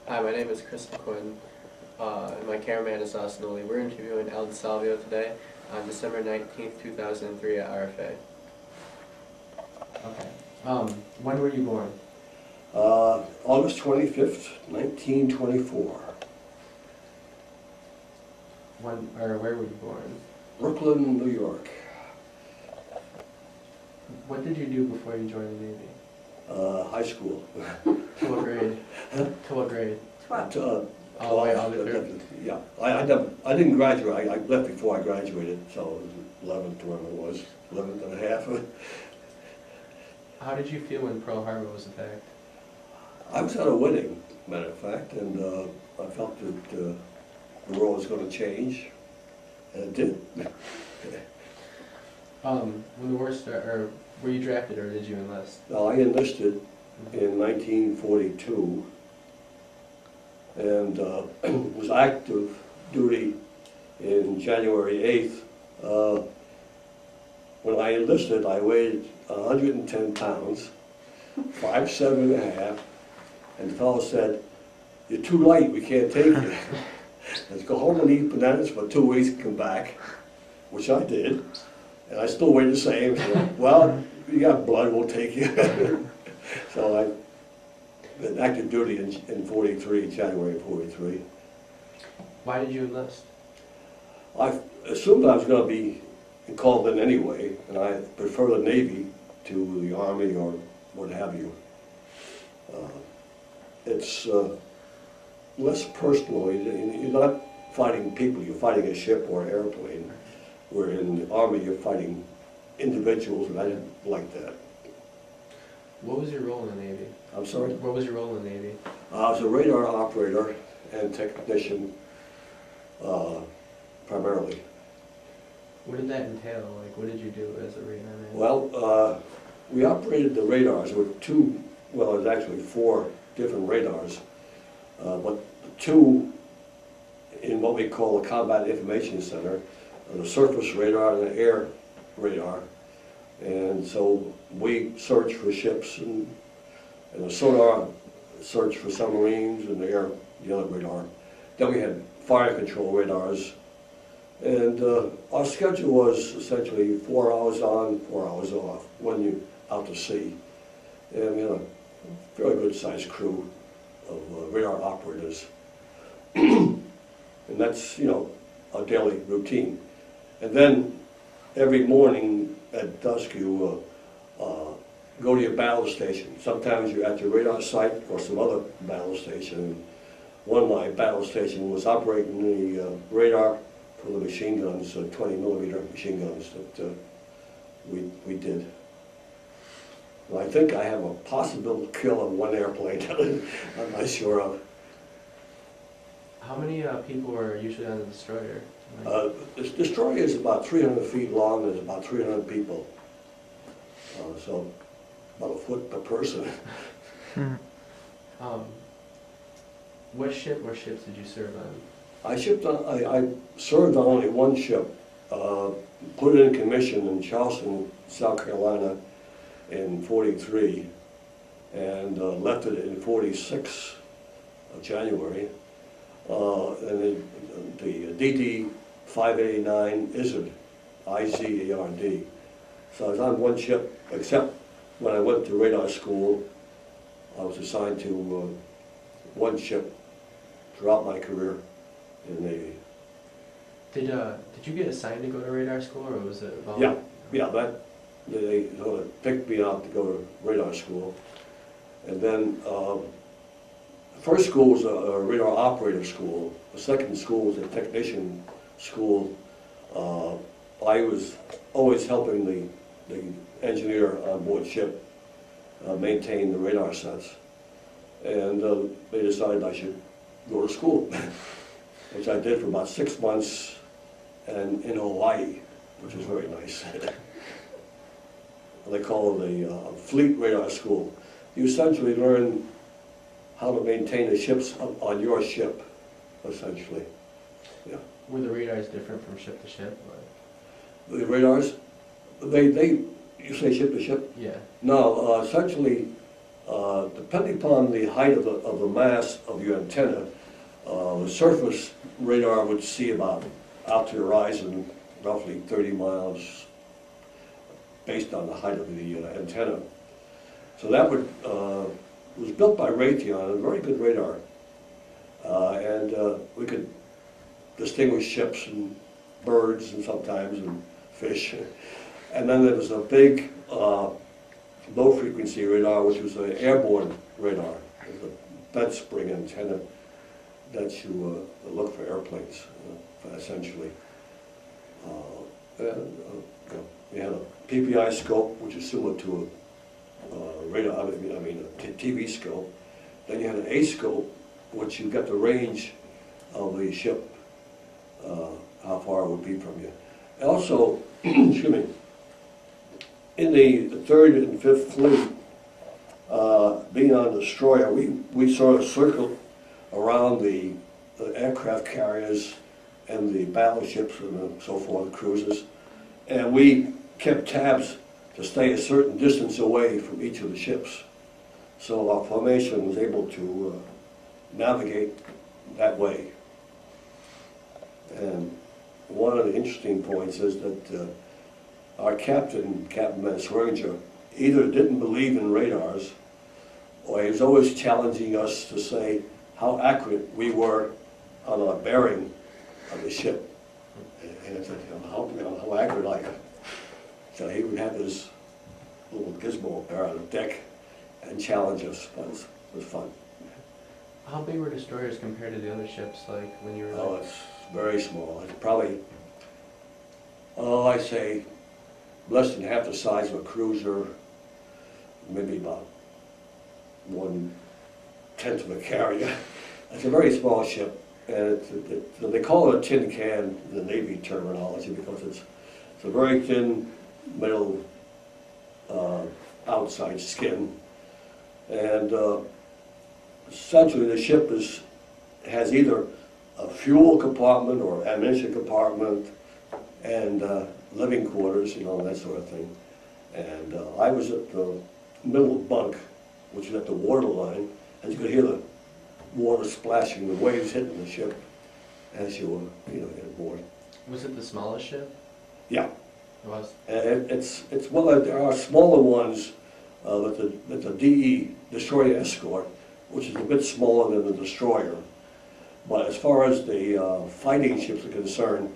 Hi, my name is Chris Mcquinn, and my cameraman is Olney. We're interviewing DeSalvio today on December 19th, 2003 at RFA. Okay. When were you born? August 25th, 1924. Where were you born? Brooklyn, New York. What did you do before you joined the Navy? High school. To what grade? To what grade? 12. All the way all the way through? Yeah. I didn't graduate. I left before I graduated, so it was 11th, whatever it was, 11th and a half. How did you feel when Pearl Harbor was attacked? I was at a wedding, matter of fact, and I felt that the world was going to change, and it did. When the war started, or were you drafted or did you enlist? Now, I enlisted in 1942 and was active duty in January 8th. When I enlisted, I weighed 110 pounds, 5'7½", and the fellow said, "You're too light, we can't take you. Let's go home and eat bananas for 2 weeks and come back," which I did. And I still weighed the same. So, well, you got blood, we'll take you. So I been active duty in 43, January 43. Why did you enlist? I assumed I was going to be called in anyway, and I prefer the Navy to the Army or what have you. It's less personal. You're not fighting people, you're fighting a ship or an airplane. Where in the Army you're fighting individuals, and I didn't like that. What was your role in the Navy? I'm sorry? What was your role in the Navy? I was a radar operator and technician, primarily. What did that entail? Like, what did you do as a radar man? Well, we operated the radars. There were there's actually 4 different radars, but 2 in what we call the Combat Information Center, the surface radar and the air radar. And so we search for ships, and the sonar search for submarines, and the other radar. Then we had fire control radars. And our schedule was essentially 4 hours on, 4 hours off when you're out to sea. And we had a fairly good sized crew of radar operators. And that's, our daily routine. And then every morning at dusk you go to your battle station. Sometimes you're at your radar site or some other battle station. One of my battle stations was operating the radar for the machine guns, 20mm machine guns that we did. And I think I have a possible kill on one airplane. I'm not sure of. How many people were usually on the destroyer? This destroyer is about 300 feet long. There's about 300 people. So about a foot per person. What ship or ships did you serve on? I served on only one ship. Put it in commission in Charleston, South Carolina in 43, and left it in 46 January. And the DD 589 Izard, Izard. So I was on one ship, except when I went to radar school, I was assigned to one ship throughout my career in the Navy. Did you get assigned to go to radar school, or was it volunteer? Yeah. They sort of picked me out to go to radar school, and then. The first school was a radar operator school. The second school was a technician school. I was always helping the engineer on board ship maintain the radar sets. And they decided I should go to school, which I did for about 6 months and in Hawaii, which was very nice. They call it a fleet radar school. You essentially learn how to maintain the ships on your ship, essentially. Yeah. Were the radars different from ship to ship? Or? The radars, you say ship to ship? Yeah. No, essentially Depending upon the height of the mast of your antenna, the surface radar would see about out to the horizon, roughly 30 miles, based on the height of the antenna. So that was built by Raytheon, a very good radar. And we could distinguish ships and birds and sometimes and fish. And then there was a big low frequency radar, which was an airborne radar. It was a bed spring antenna that you look for airplanes, essentially. We had a PPI scope, which is similar to a radar, I mean a TV scope. Then you had an A scope, which you got the range of the ship, how far it would be from you. And also, excuse me, in the 3rd and 5th Fleet, being on a destroyer, we sort of circled around the aircraft carriers and the battleships and so forth, cruisers, and we kept tabs to stay a certain distance away from each of the ships. So our formation was able to navigate that way. And one of the interesting points is that our captain, Captain Sweringen, either didn't believe in radars, or he was always challenging us to say how accurate we were on our bearing of the ship. And I said, how accurate are you? So he would have his little gizmo there on the deck and challenge us. It was fun. How big were destroyers compared to the other ships, like when you were Oh, it's very small. It's probably, I'd say less than half the size of a cruiser, maybe about 1/10 of a carrier. It's a very small ship, and they call it a tin can in the Navy terminology because it's a very thin metal outside skin, and essentially the ship has either a fuel compartment or ammunition compartment and living quarters, that sort of thing. And I was at the middle bunk, which is at the water line, and you could hear the water splashing, the waves hitting the ship as you were, aboard. Was it the smallest ship? Yeah. It was? It's well, there are smaller ones with the DE, Destroyer Escort, which is a bit smaller than the destroyer. But as far as the fighting ships are concerned,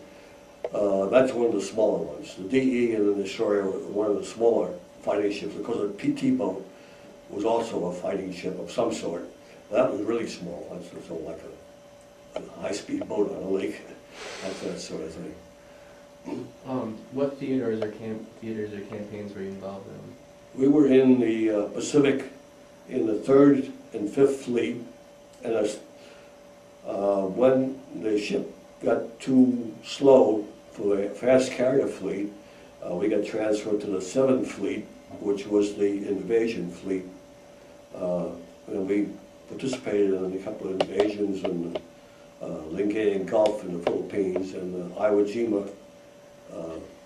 that's one of the smaller ones. The DE and the destroyer were one of the smaller fighting ships, because the PT boat was also a fighting ship of some sort. That was really small. That's sort of like a high-speed boat on a lake. That's that sort of thing. What theaters or campaigns were you involved in? We were in the Pacific in the 3rd and 5th Fleet, and when the ship got too slow for the fast carrier fleet, we got transferred to the 7th Fleet, which was the invasion fleet. And we participated in a couple of invasions in Lingayen Gulf in the Philippines and the Iwo Jima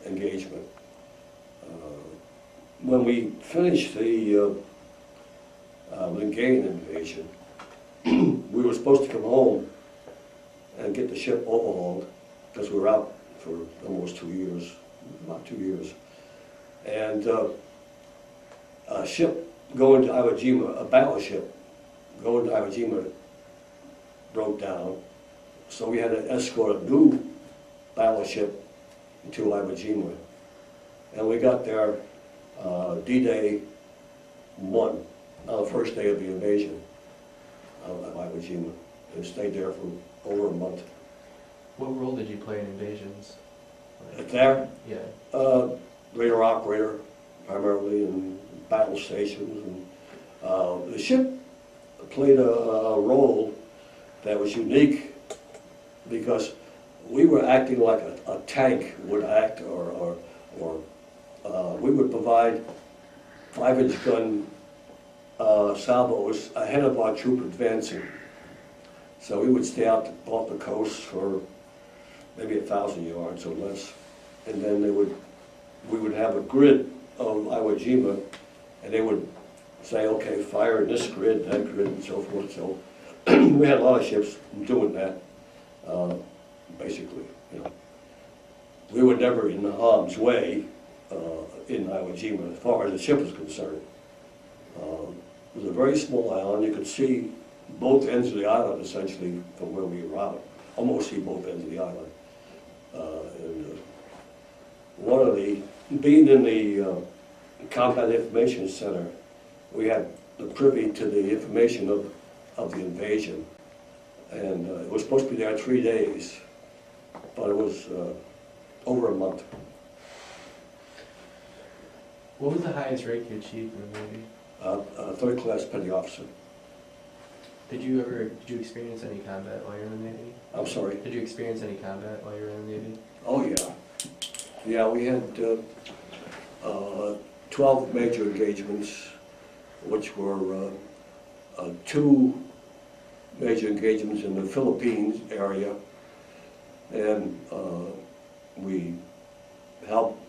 engagement. When we finished the Lingayen invasion, we were supposed to come home and get the ship overhauled, because we were out for almost 2 years, about 2 years. And a ship going to Iwo Jima, a battleship going to Iwo Jima, broke down. So we had to escort a new battleship to Iwo Jima. And we got there D-Day 1, on the first day of the invasion of Iwo Jima, and stayed there for over a month. What role did you play in invasions? There? Yeah. Radar operator, primarily, in battle stations. And the ship played a role that was unique, because we were acting like a tank would act, or we would provide 5-inch gun salvos ahead of our troop advancing. So we would stay out off the coast for maybe 1,000 yards or less, and then we would have a grid of Iwo Jima, and they would say, okay, fire in this grid, that grid, and so forth. So we had a lot of ships doing that, basically. You know, we were never in harm's way in Iwo Jima as far as the ship was concerned. It was a very small island. You could see both ends of the island essentially from where we were out. Almost see both ends of the island. One of the, being in the Combat Information Center, we had the privy to the information of the invasion. And it was supposed to be there 3 days, but it was over a month. What was the highest rank you achieved in the Navy? Third class petty officer. Did you experience any combat while you were in the Navy? I'm sorry? Did you experience any combat while you were in the Navy? Oh, yeah. Yeah, we had 12 major engagements, which were 2 major engagements in the Philippines area, and we helped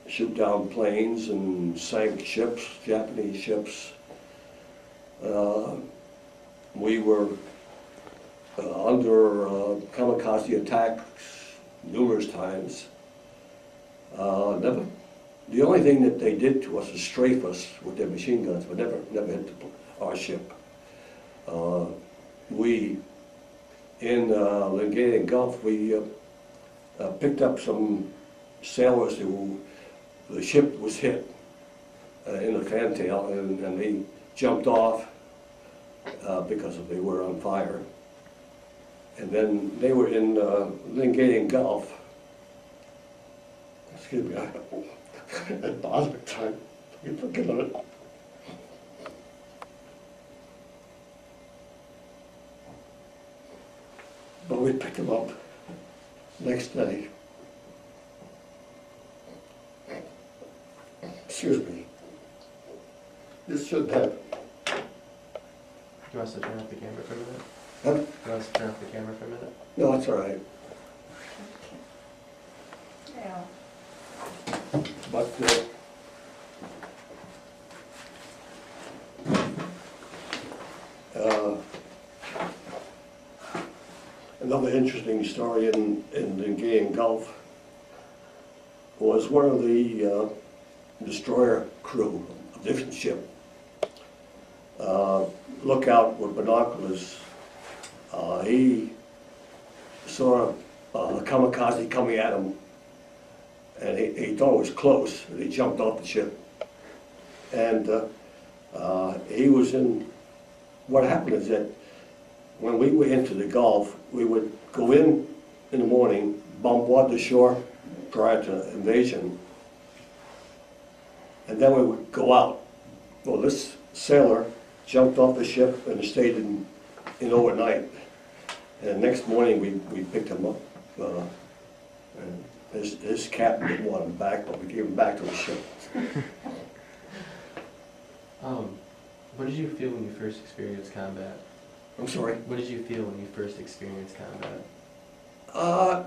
shoot down planes and sank ships, Japanese ships. We were under kamikaze attacks numerous times. The only thing that they did to us is strafe us with their machine guns, but never hit our ship. We, in Lingayen Gulf, we picked up some sailors who, the ship was hit in the fantail, and they jumped off because they were on fire. And then they were in Lingayen Gulf. Excuse me, at Boswick time, forgive it. But we picked them up next day. Excuse me. This should have. Do you want us to turn off the camera for a minute? Huh? Do you want us to turn off the camera for a minute? No, it's all right. Yeah. But another interesting story in the Lingayen Gulf was one of the destroyer crew, a different ship, look out with binoculars. He saw a kamikaze coming at him, and he thought it was close, and he jumped off the ship. And he was in, what happened is that when we were into the Gulf, we would go in the morning, bombard the shore prior to invasion, and then we would go out. Well, this sailor jumped off the ship and stayed in overnight. And next morning we picked him up. And his captain didn't want him back, but we gave him back to the ship. What did you feel when you first experienced combat? I'm sorry? What did you feel when you first experienced combat?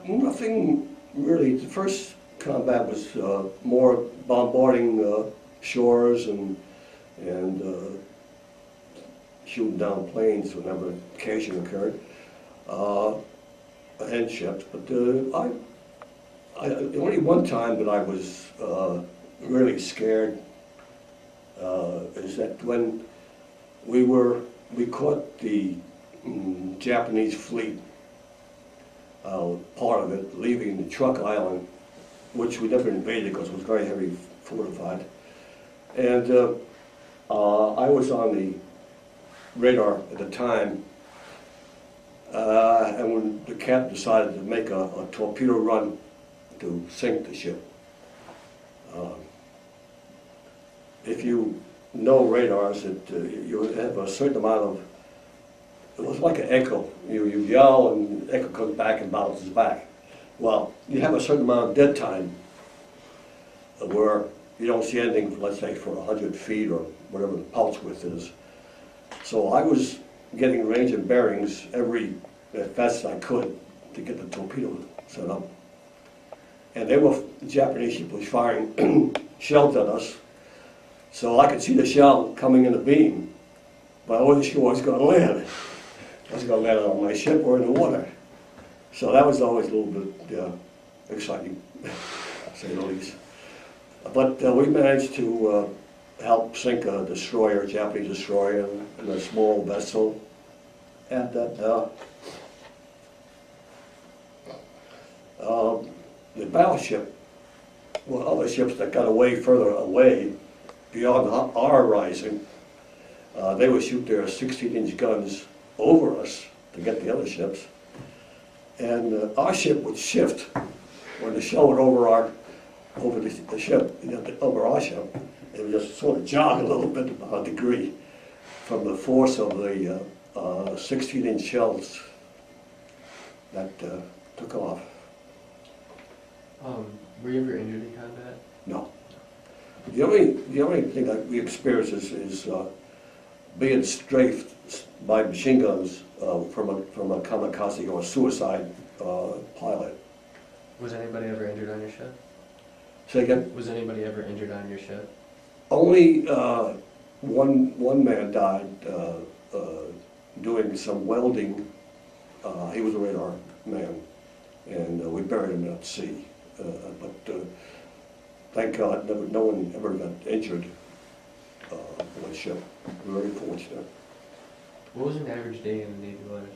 Nothing really. The first combat was more bombarding shores and shooting down planes whenever occasion occurred, and ships. But only one time that I was really scared is that when we caught the Japanese fleet, part of it, leaving the Truk Island, which we never invaded because it was very heavily fortified. And I was on the radar at the time, and when the captain decided to make a torpedo run to sink the ship. If you know radars, you have a certain amount of, it was like an echo. You yell and the echo comes back and bounces back. Well, you have a certain amount of dead time where you don't see anything, let's say, for 100 feet or whatever the pulse width is. So I was getting range and bearings as fast as I could to get the torpedo set up. And the Japanese ship was firing shells at us. So I could see the shell coming in the beam, but I wasn't sure where it was going to land. I was going to land on my ship or in the water. So that was always a little bit exciting, to say the least. But we managed to help sink a destroyer, a Japanese destroyer, in a small vessel. And that the battleship, well, other ships that got away further away, beyond our horizon, they would shoot their 16-inch guns over us to get the other ships. And our ship would shift when the shell went over the ship, over our ship. It would just sort of jog a little bit, about a degree, from the force of the 16-inch shells that took off. Were you ever injured in combat? No. The only thing that we experienced is being strafed by machine guns from a kamikaze or a suicide pilot. Was anybody ever injured on your ship? Say again? Was anybody ever injured on your ship? Only one man died doing some welding. He was a radar man, and we buried him at sea. But thank God, no one ever got injured on the ship. We were very fortunate. What was an average day in the Navy waters?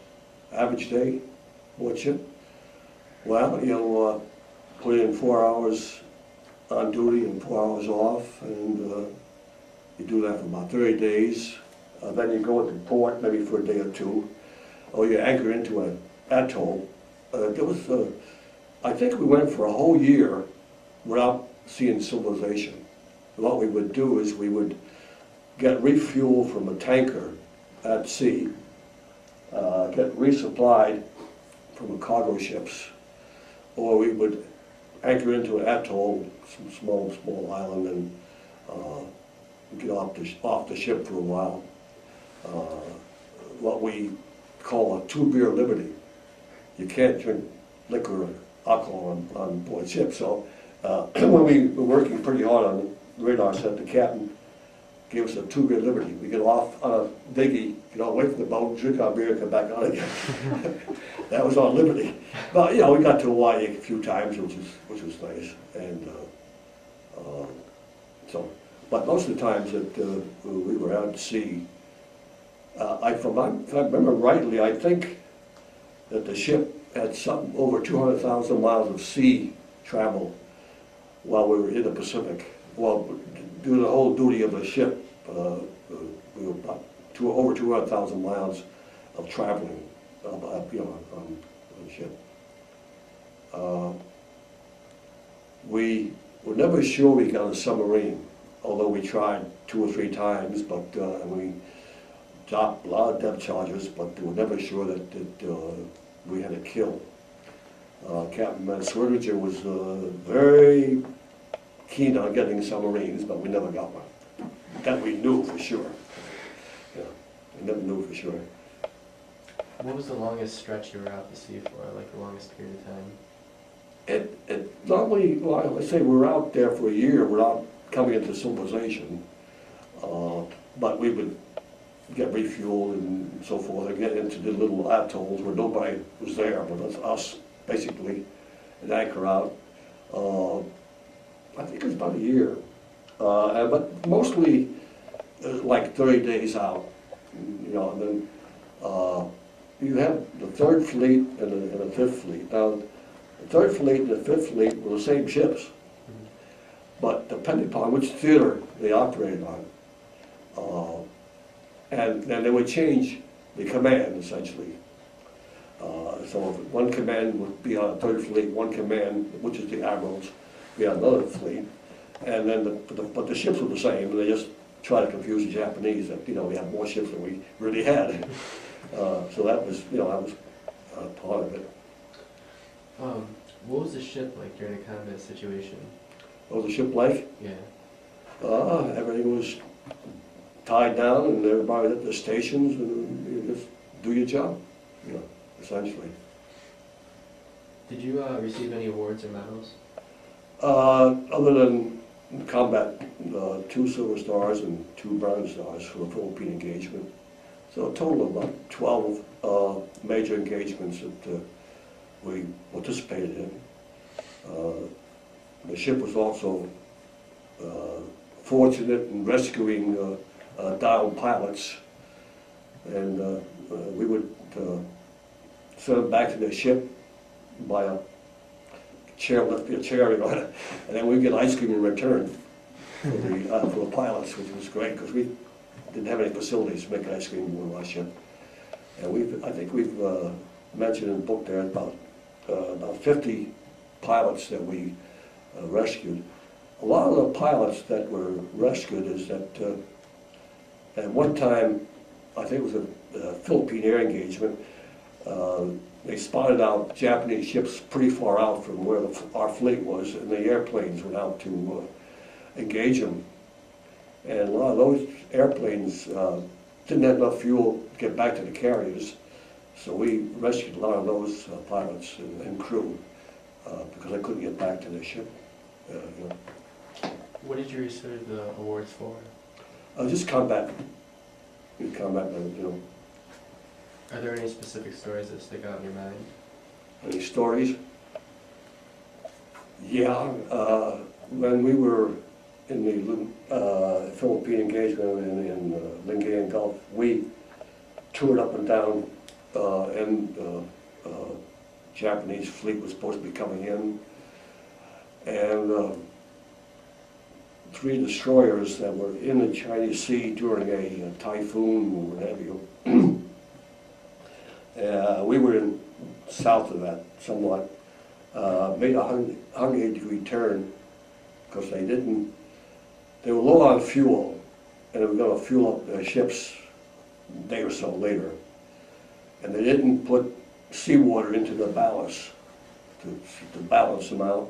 Average day, what ship? Well, you'll put in 4 hours on duty and 4 hours off, and you do that for about 30 days. Then you go into port maybe for a day or two, or you anchor into an atoll. I think we went for a whole year without seeing civilization. What we would do is we would get refuel from a tanker at sea, get resupplied from the cargo ships, or we would anchor into an atoll, some small island, and get off the ship for a while. What we call a two-beer liberty. You can't drink liquor or alcohol on board ship. So when we were working pretty hard on the radar set, the captain gave us a two-beer liberty. We get off on a dinghy, get away from the boat, drink our beer, and come back on again. That was our liberty. But we got to Hawaii a few times, which was nice. And but most of the times that we were out at sea, if I remember rightly, I think that the ship had something over 200,000 miles of sea travel while we were in the Pacific. Well, due to the whole duty of the ship, we were about over 200,000 miles of traveling, on the ship. We were never sure we got a submarine, although we tried 2 or 3 times, but we dropped a lot of depth charges, but we were never sure that we had a kill. Captain Sweringen was very keen on getting submarines, but we never got one. That we knew for sure. Yeah, we never knew for sure. What was the longest stretch you were out to sea for, like the longest period of time? It normally, well, let's say we were out there for a year without coming into civilization, but we would get refueled and so forth, and get into the little atolls where nobody was there but us, basically, and anchor out. I think it was about a year, but mostly like 30 days out, and then you have the 3rd Fleet and the 5th Fleet. Now, the 3rd Fleet and the 5th Fleet were the same ships, but depending upon which theater they operated on, and then they would change the command, essentially. So if one command would be on a 3rd Fleet, one command, which is the Admirals, be on another fleet, and then but the ships were the same, and they just try to confuse the Japanese that we have more ships than we really had. So that was part of it. What was the ship like during a combat situation? What was the ship like? Yeah. Everything was tied down, and everybody at the stations, and you just do your job, essentially. Did you receive any awards or medals? Other than combat 2 silver stars and 2 bronze stars for the Philippine engagement. So a total of about 12 major engagements that we participated in. The ship was also fortunate in rescuing downed pilots, and we would send them back to their ship by a chair, you know, and then we'd get ice cream in return for the pilots, which was great because we didn't have any facilities to make ice cream on our ship. And I think we've mentioned in the book there about 50 pilots that we rescued. A lot of the pilots that were rescued is that at one time, I think it was a Philippine air engagement, they spotted out Japanese ships pretty far out from where our fleet was, and the airplanes went out to engage them. And a lot of those airplanes didn't have enough fuel to get back to the carriers, so we rescued a lot of those pilots and crew because they couldn't get back to their ship. You know. What did you receive the awards for? Just combat. Combat, you know. Are there any specific stories that stick out in your mind? Any stories? Yeah, when we were in the Philippine engagement in Lingayen Gulf, we toured up and down, and Japanese fleet was supposed to be coming in, and 3 destroyers that were in the Chinese Sea during a typhoon or what have you. We were in south of that somewhat, made a 180-degree turn because they were low on fuel, and they were going to fuel up their ships a day or so later. And they didn't put seawater into the ballast to balance them out.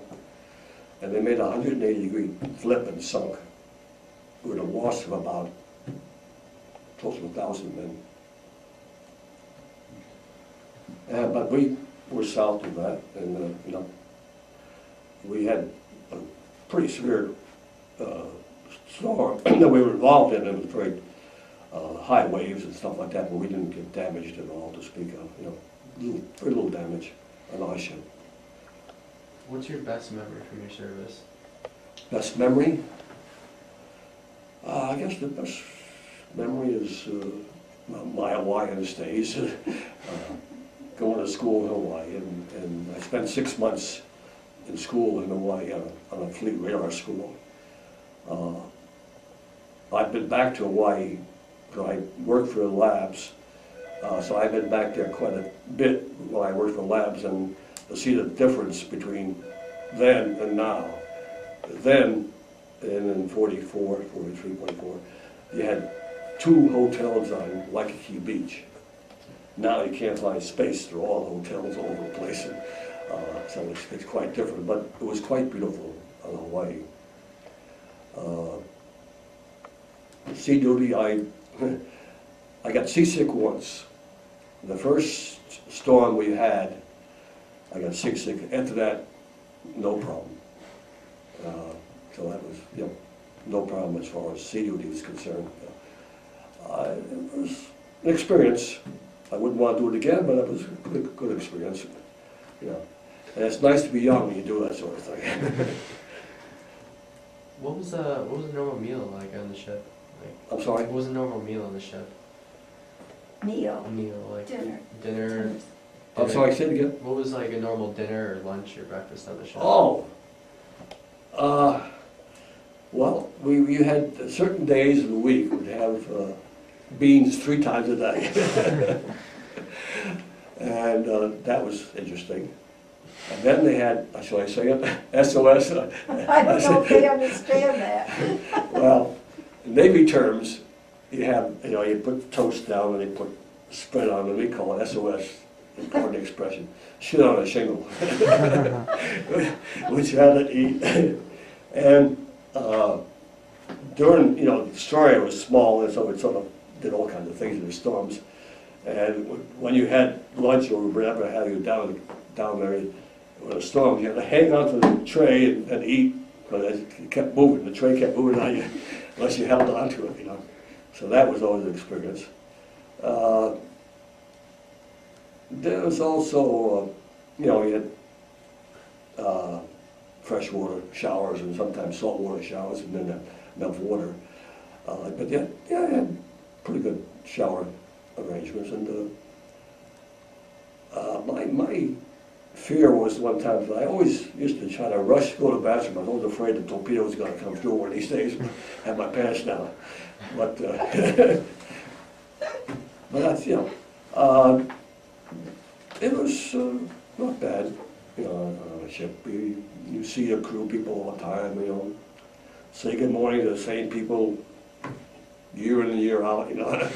And they made a 180-degree flip and sunk with a loss of about close to 1,000 men. But we were south of that, and you know, we had a pretty severe storm that we were involved in. It was very high waves and stuff like that, but we didn't get damaged at all to speak of. You know, very little damage on our ship. What's your best memory from your service? Best memory? I guess the best memory is my Hawaiian days. Going to school in Hawaii, and I spent 6 months in school in Hawaii on a fleet radar school. I've been back to Hawaii because I worked for the labs, so I've been back there quite a bit when I worked for labs, and to see the difference between then and now. Then, in 44, 43, 44, you had 2 hotels on Waikiki Beach. Now you can't find space. There are all hotels all over the place, and, so it's quite different. But it was quite beautiful on Hawaii. Sea duty, I got seasick once. The first storm we had, I got seasick. After that, no problem. So that was, you know, no problem as far as sea duty was concerned. It was an experience. I wouldn't want to do it again, but it was a good experience. You know, and it's nice to be young when you do that sort of thing. What was a normal meal like on the ship? Like, I'm sorry? What was a normal meal on the ship? Meal. Like Dinner. Dinner. I'm sorry, say it again? What was like a normal dinner or lunch or breakfast on the ship? Oh, well, we had certain days of the week would have beans 3 times a day. And that was interesting. And then they had, shall I say it, SOS. I don't know if they understand that. Well, in Navy terms, you have, you know, you put toast down and you put spread on, and we call it SOS, pardon the expression, shit on a shingle, which you had to eat. And during, you know, the destroyer was small, and so it sort of did all kinds of things in the storms. And when you had lunch or whatever have you down there with a storm, you had to hang onto the tray and eat, because it kept moving, the tray kept moving on you, unless you held on to it, you know. So that was always an experience. There was also, you know, you had freshwater showers and sometimes saltwater showers and then enough water. But yeah, I had pretty good shower arrangements. And my fear was one time that I always used to try to rush to go to the bathroom. I was always afraid the torpedo was going to come through one of these days, have my pants down. But, but that's, you know, it was not bad, you know, on a ship. You see your crew people all the time, you know, say good morning to the same people year in and year out, you know.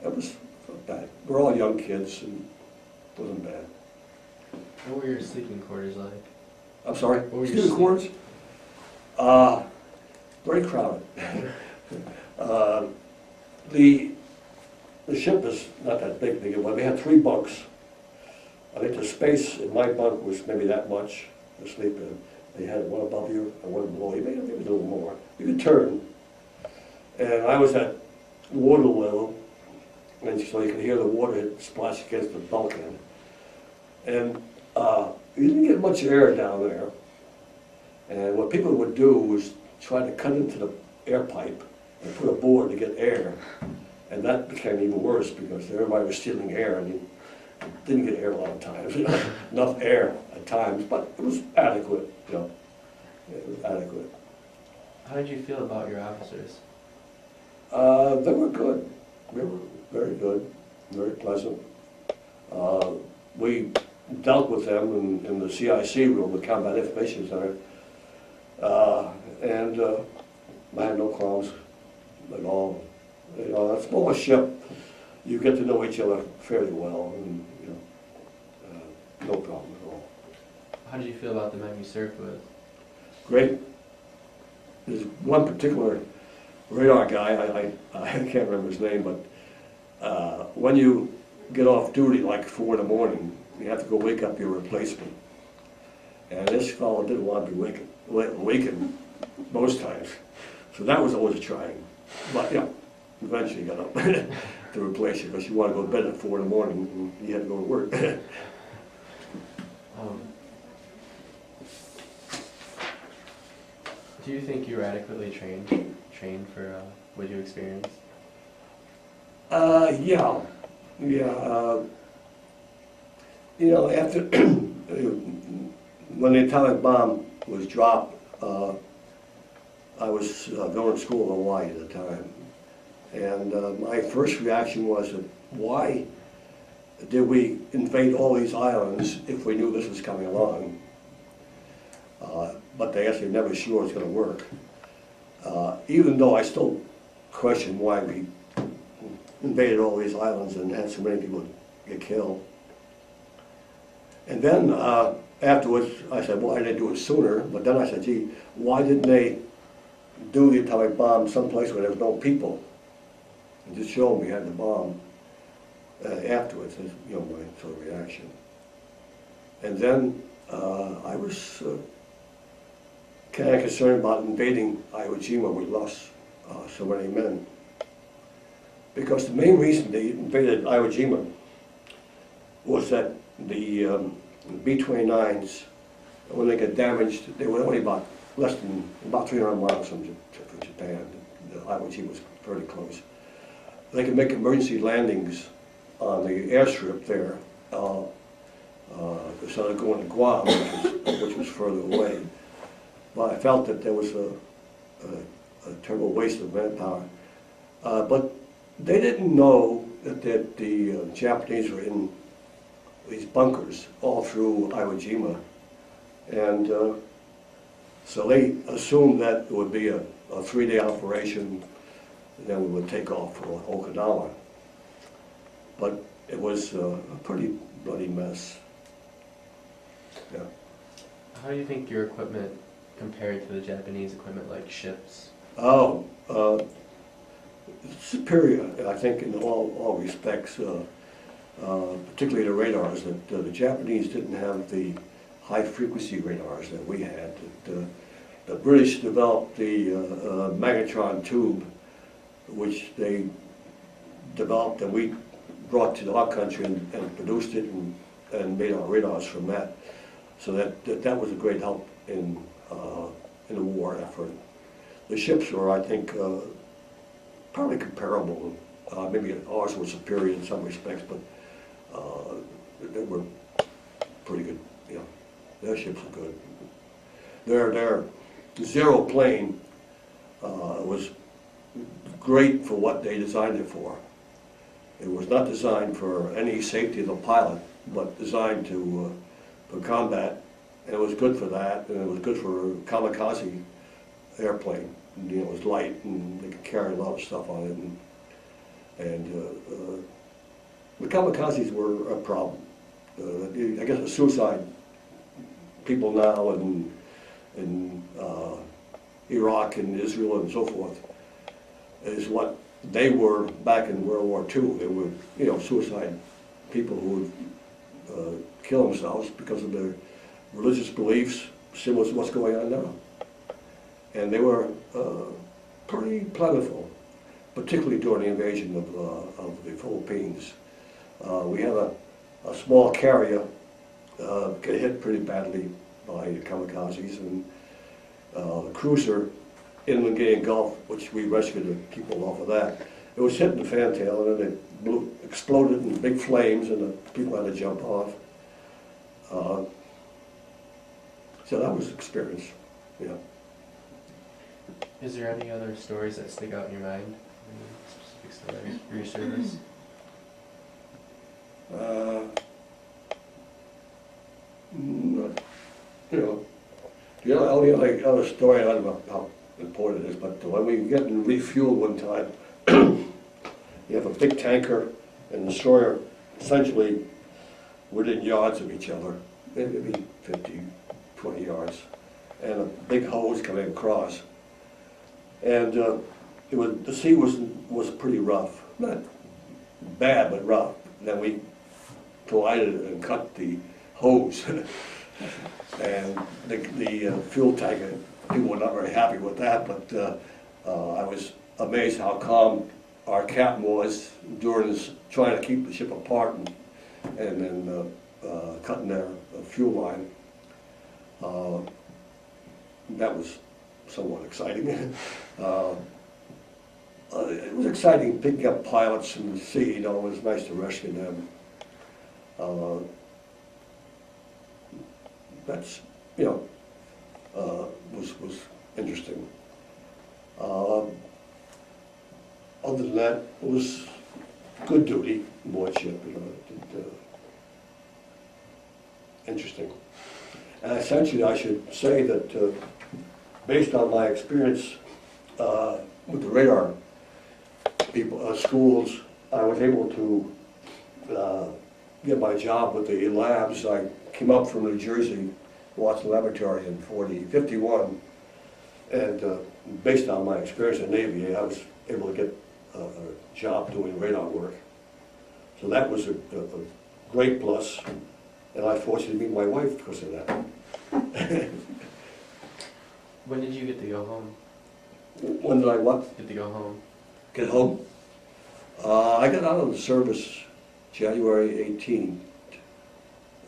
It was not bad. We're all young kids, and it wasn't bad. What were your sleeping quarters like? I'm sorry? What were your Sleeping quarters? Very crowded. The ship is not that big, we had 3 bunks. I think the space in my bunk was maybe that much to sleep in. They had one above you and one below you, maybe a little more. You could turn. And I was at water level, and so you could hear the water hit splash against the bulkhead. And you didn't get much air down there. And what people would do was try to cut into the air pipe and put a board to get air. And that became even worse because everybody was stealing air and you didn't get air a lot of times. You know, enough air at times, but it was adequate, you know. It was adequate. How did you feel about your officers? They were good. They were very good, very pleasant. We dealt with them in the CIC room, the Combat Information Center, and I had no qualms at all. You know, a small ship, you get to know each other fairly well, and you know, no problem at all. How did you feel about the men you served with? Great. There's one particular radar guy, I can't remember his name, but when you get off duty like 4 in the morning, you have to go wake up your replacement. And this fellow didn't want to be wakened most times. So that was always trying. But yeah, eventually got up to replace you because you want to go to bed at 4 in the morning and you had to go to work. Do you think you were adequately trained for what you experienced? Yeah. You know, after when the atomic bomb was dropped, I was going to school in Hawaii at the time, and my first reaction was, why did we invade all these islands if we knew this was coming along? But they actually never sure it's going to work. Even though I still question why we invaded all these islands and had so many people get killed. And then afterwards, I said, well, I didn't do it sooner. But then I said, gee, why didn't they do the atomic bomb someplace where there was no people? And just show them we had the bomb afterwards, you know, my sort of reaction. And then I was kind of concerned about invading Iwo Jima. We lost so many men. Because the main reason they invaded Iwo Jima was that the B-29s, when they got damaged, they were only about 300 miles from Japan. The Iwo Jima was very close. They could make emergency landings on the airstrip there, instead of going to Guam, which was further away. But I felt that there was a terrible waste of manpower. But they didn't know that the Japanese were in these bunkers all through Iwo Jima. And so they assumed that it would be a 3-day operation, and then we would take off for Okinawa. But it was a pretty bloody mess. Yeah. How do you think your equipment compared to the Japanese equipment, like ships? Oh, superior, I think, in all respects, particularly the radars. That the Japanese didn't have the high-frequency radars that we had. That the British developed the magnetron tube, which they developed and we brought to our country and produced it and made our radars from that. So that was a great help in the war effort. The ships were, I think, probably comparable. Maybe ours was superior in some respects, but they were pretty good. You know, their ships were good. Their zero plane was great for what they designed it for. It was not designed for any safety of the pilot, but designed for combat, and it was good for that, and it was good for a Kamikaze airplane. You know, it was light, and they could carry a lot of stuff on it, and the Kamikazes were a problem. I guess the suicide people now in Iraq and Israel and so forth is what they were back in World War II. They were, you know, suicide people who would kill themselves because of their religious beliefs, similar to what's going on now. And they were pretty plentiful, particularly during the invasion of the Philippines. We had a small carrier get hit pretty badly by kamikazes, and the cruiser Inland Gay and Gulf, which we rescued the people off of that, it was hit in the fantail, and then it exploded in big flames, and the people had to jump off. So that was an experience, yeah. Is there any other stories that stick out in your mind? Any specific stories for your service? You know, the only other story, I don't know how important it is, but when we get in refuel one time, you have a big tanker and destroyer essentially within yards of each other, maybe 50, 20 yards, and a big hose coming across. And the sea was pretty rough, not bad, but rough. And then we collided and cut the hose. And the fuel tank, people were not very happy with that, but I was amazed how calm our captain was during this, trying to keep the ship apart and then cutting their fuel line. That was somewhat exciting. It was exciting picking up pilots in the sea, you know, it was nice to rescue them. That's, you know, was interesting. Other than that, it was good duty aboard ship, you know, interesting. And essentially, I should say that based on my experience with the radar people, schools, I was able to get my job with the labs. I came up from New Jersey, Watson Laboratory in 51, and based on my experience in the Navy, I was able to get a job doing radar work. So that was a great plus, and I was fortunate to meet my wife because of that. When did you get to go home? When did I what? Get to go home? Get home? I got out of the service January 18th,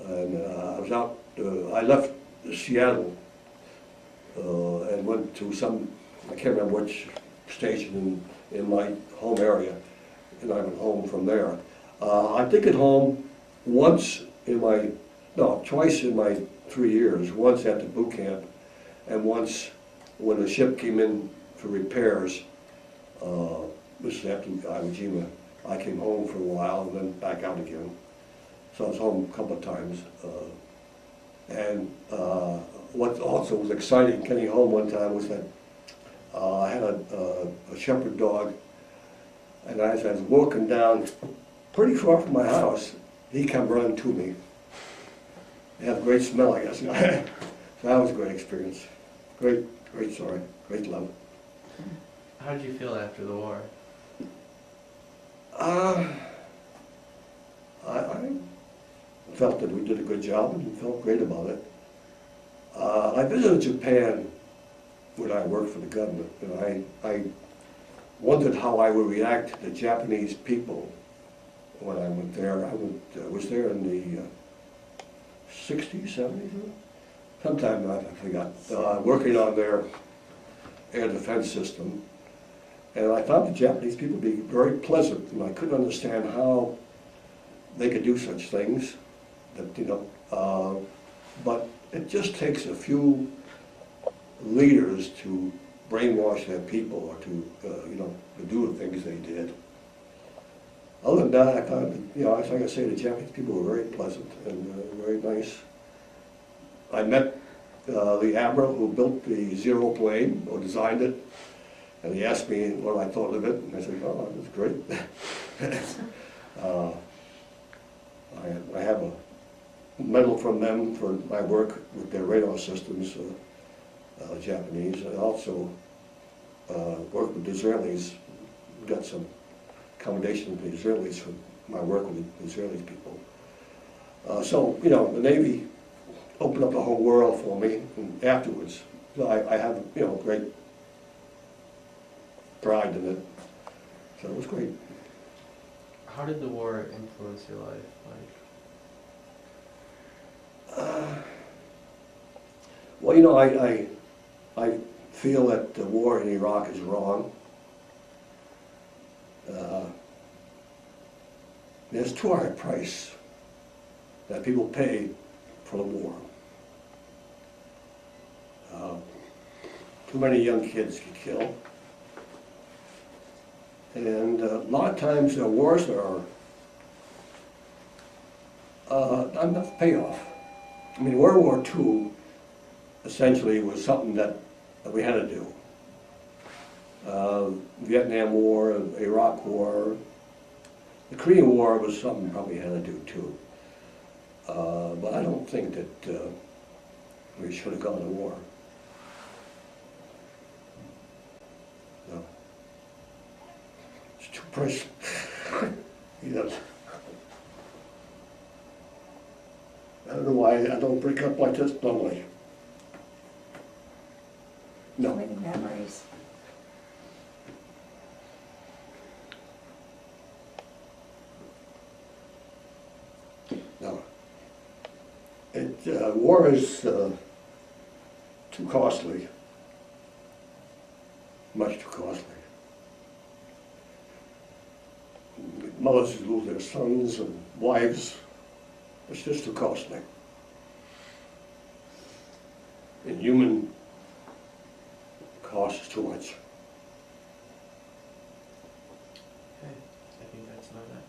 and I was out, I left Seattle and went to some, I can't remember which station in my home area, and I went home from there. I did get home once in my, no, twice in my 3 years, once at the boot camp, and once when the ship came in for repairs. This is after Jima. I came home for a while and then back out again. So I was home a couple of times. And what also was exciting getting home one time was that I had a shepherd dog, and as I was walking down pretty far from my house, he came running to me. He had a great smell, I guess. So that was a great experience. Great story, great love. How did you feel after the war? I felt that we did a good job and felt great about it. I visited Japan when I worked for the government. And I wondered how I would react to the Japanese people when I went there. I was there in the 60s, 70s, sometime I forgot, working on their air defense system. And I found the Japanese people to be very pleasant, and I couldn't understand how they could do such things. That, you know, but it just takes a few leaders to brainwash their people or to, you know, to do the things they did. Other than that, I found, you know, like I say, the Japanese people were very pleasant and very nice. I met the admiral who built the Zero plane, or designed it, and he asked me what I thought of it, and I said, oh, it was great. I have a medal from them for my work with their radar systems, Japanese. I also worked with the Israelis, got some commendation from the Israelis for my work with the Israeli people. So, you know, the Navy opened up the whole world for me, and afterwards, so I have, you know, great pride in it. So it was great. How did the war influence your life? Well, you know, I feel that the war in Iraq is wrong. There's too high a price that people pay for the war. Too many young kids get killed. And a lot of times the wars are not enough payoff. I mean, World War II essentially was something that we had to do. Vietnam War, Iraq War, the Korean War was something probably had to do too. But I don't think that we should have gone to war. No. It's too precious. Yes. I don't know why I don't break up like this normally. No. Many memories. No. War is too costly. Much too costly. Mothers lose their sons and wives. It's just too costly. And human cost is too much. Okay, I think that's about it.